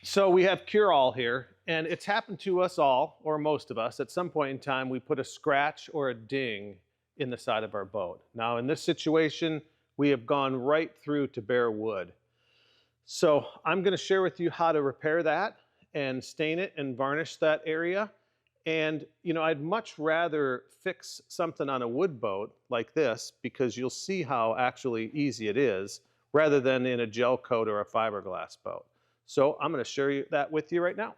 So we have cure-all here, and it's happened to us all, or most of us, at some point in time, we put a scratch or a ding in the side of our boat. Now in this situation, we have gone right through to bare wood. So I'm gonna share with you how to repair that and stain it and varnish that area. And I'd much rather fix something on a wood boat like this because you'll see how actually easy it is rather than in a gel coat or a fiberglass boat. So I'm going to share that with you right now.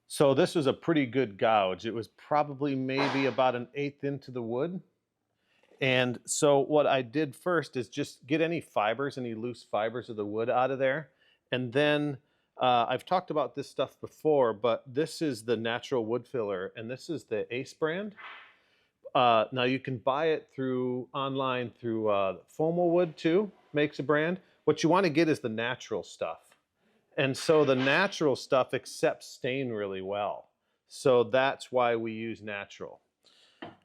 So this was a pretty good gouge. It was probably maybe about 1/8 into the wood. And so what I did first is just get any fibers, any loose fibers of the wood out of there. And then I've talked about this stuff before, but this is the natural wood filler, and this is the Ace brand. Now you can buy it online through Fomo Wood too, makes a brand. What you want to get is the natural stuff. And so the natural stuff accepts stain really well. So that's why we use natural.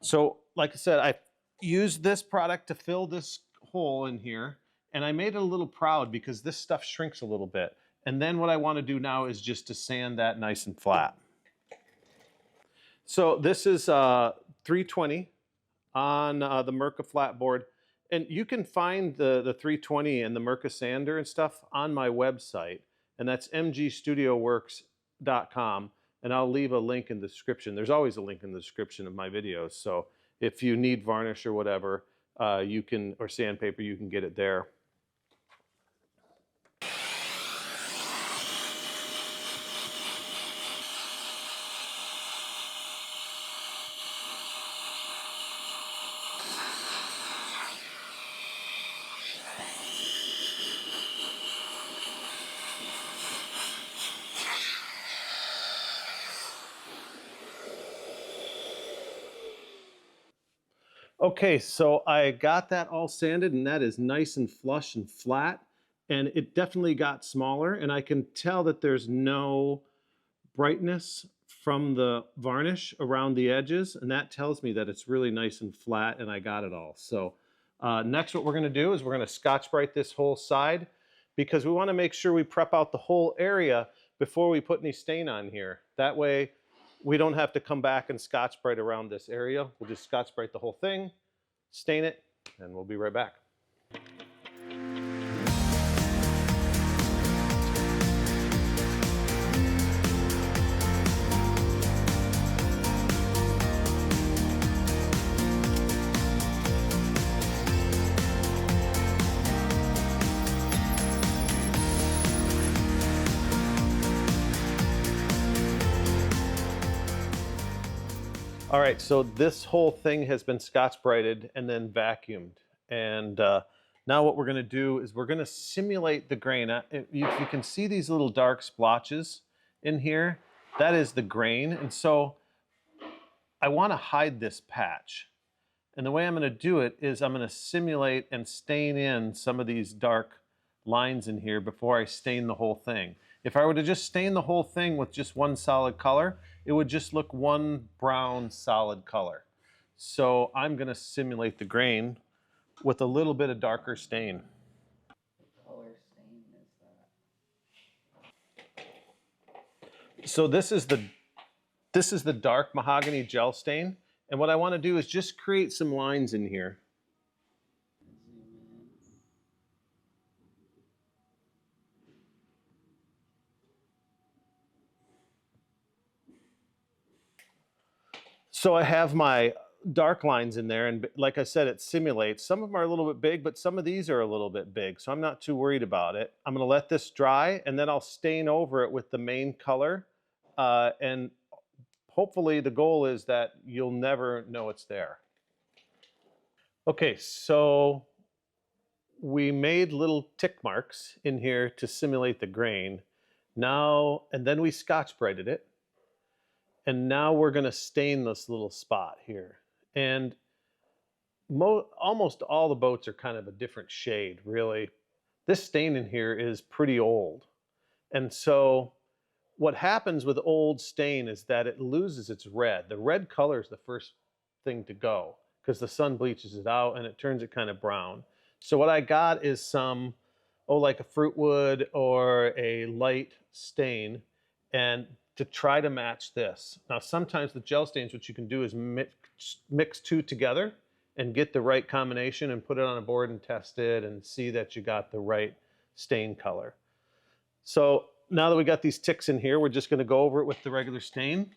So like I said, I used this product to fill this hole in here, and I made it a little proud because this stuff shrinks a little bit. And then what I want to do now is just to sand that nice and flat. So this is 320 on the Mirka flatboard. And you can find the 320 and the Mirka sander and stuff on my website. And that's mgstudioworks.com. And I'll leave a link in the description. There's always a link in the description of my videos. So if you need varnish or whatever, or sandpaper, you can get it there. Okay, so I got that all sanded, and that is nice and flush and flat, and it definitely got smaller, and I can tell that there's no brightness from the varnish around the edges, and that tells me that it's really nice and flat and I got it all. So next what we're going to do is we're going to Scotch-Brite this whole side because we want to make sure we prep out the whole area before we put any stain on here. That way we don't have to come back and Scotch-Brite around this area. We'll just Scotch-Brite the whole thing, stain it, and we'll be right back. All right, so this whole thing has been Scotch-Brited and then vacuumed. And now what we're gonna do is we're gonna simulate the grain. If you can see these little dark splotches in here, that is the grain. And so I wanna hide this patch. And the way I'm gonna do it is I'm gonna simulate and stain in some of these dark lines in here before I stain the whole thing. If I were to just stain the whole thing with just one solid color, it would just look one brown solid color. So I'm going to simulate the grain with a little bit of darker stain. What color stain is that? So this is the dark mahogany gel stain, and what I want to do is just create some lines in here. So I have my dark lines in there, and like I said, it simulates. Some of them are a little bit big, but some of these are a little bit big, so I'm not too worried about it. I'm gonna let this dry, and then I'll stain over it with the main color, and hopefully the goal is that you'll never know it's there. Okay, so we made little tick marks in here to simulate the grain. Now, and then we Scotch-Brited it. And now we're going to stain this little spot here. And almost all the boats are kind of a different shade, really. This stain in here is pretty old. And so what happens with old stain is that it loses its red. The red color is the first thing to go because the sun bleaches it out and it turns it kind of brown. So what I got is some oh, like a fruit wood or a light stain, and to try to match this. Now, sometimes the gel stains, what you can do is mix two together and get the right combination and put it on a board and test it and see that you got the right stain color. So now that we got these ticks in here, we're just going to go over it with the regular stain.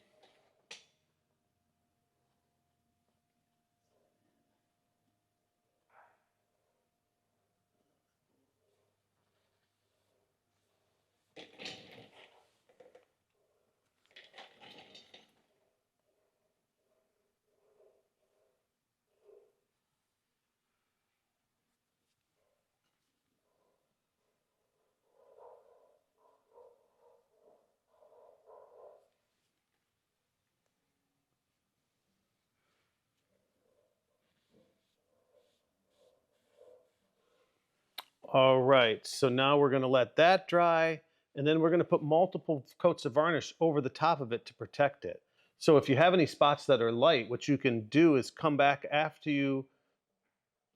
All right, so now we're going to let that dry, and then we're going to put multiple coats of varnish over the top of it to protect it. So if you have any spots that are light, what you can do is come back after you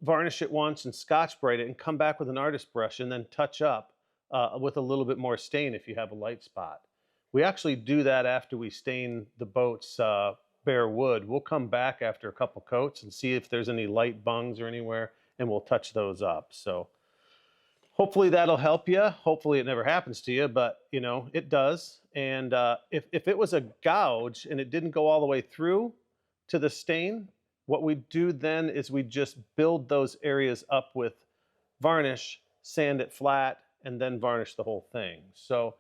varnish it once and Scotch-Brite it and come back with an artist brush and then touch up with a little bit more stain if you have a light spot. We actually do that after we stain the boats bare wood. We'll come back after a couple coats and see if there's any light bungs or anywhere, and we'll touch those up. So hopefully that'll help you. Hopefully it never happens to you, but you know, it does. And if it was a gouge and it didn't go all the way through to the stain, what we do then is we just build those areas up with varnish, sand it flat, and then varnish the whole thing. So,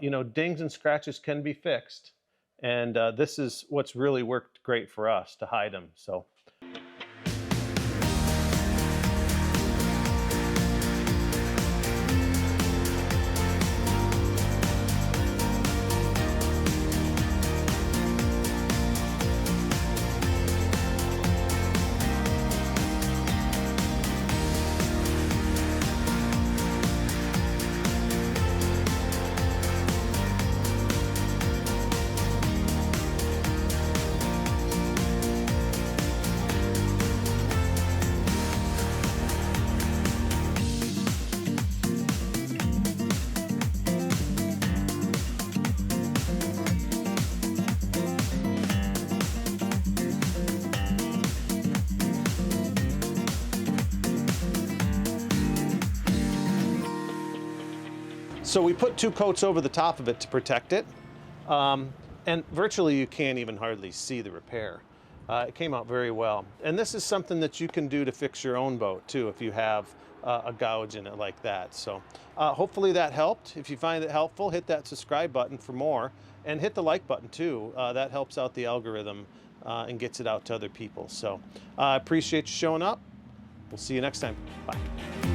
you know, dings and scratches can be fixed. And this is what's really worked great for us to hide them. So. So we put two coats over the top of it to protect it. And virtually you can't even hardly see the repair. It came out very well. And this is something that you can do to fix your own boat too if you have a gouge in it like that. So hopefully that helped. If you find it helpful, hit that subscribe button for more and hit the like button too. That helps out the algorithm and gets it out to other people. So I appreciate you showing up. We'll see you next time. Bye.